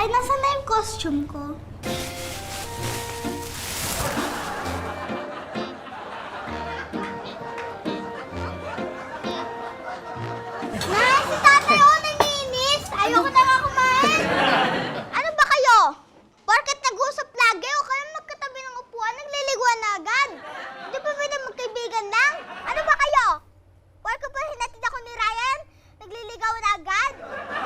Tay, nasaan na yung costume ko? Nay, si tatay o nanginis! Ayoko na nga kumain! Ano ba kayo? Porket nag-usap lagi o kaya magkatabi ng upuan, nagliliguan na agad? Di ba pwede magkaibigan lang? Ano ba kayo? Porket ba hinatid ako ni Ryan? Nagliligaw na agad?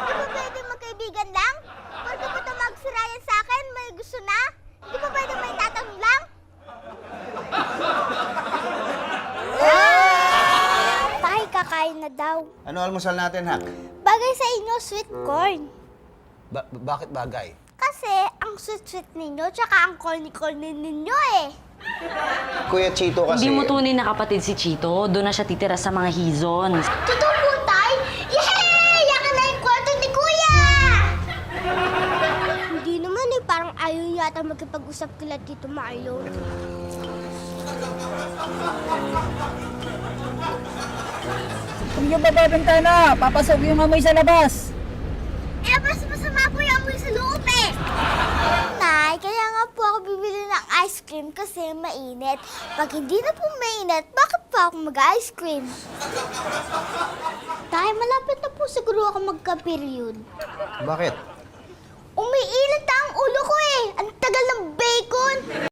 Di ba pwede magkaibigan lang? Porket ba tumawag si Ryan sa akin, may gusto na? Di ba pwede may tatanong lang? Tay, kakain na daw. Ano almusal natin, Hak? Bagay sa inyo, sweet corn. Bakit bagay? Kasi ang sweet-sweet ninyo, tsaka ang corny-corny ninyo eh. Kuya Chito kasi... Hindi mo tunay na kapatid si Chito. Doon na siya titira sa mga hizon. Totoo po, Tay? Yay! Yakin na yung kwarto ni Kuya! Hindi naman eh, parang ayaw yata magkipag-usap kila Tito Marlon. Kung yung bababintana, papasok yung amoy sa labas. Eh, mas masama po yung amoy sa loob eh! Nay, kaya nga po ako bibili ng ice cream kasi mainit. Pag hindi na po mainit, bakit pa ako mag-ice cream? Tay, malapit na po siguro ako magka-period. Bakit?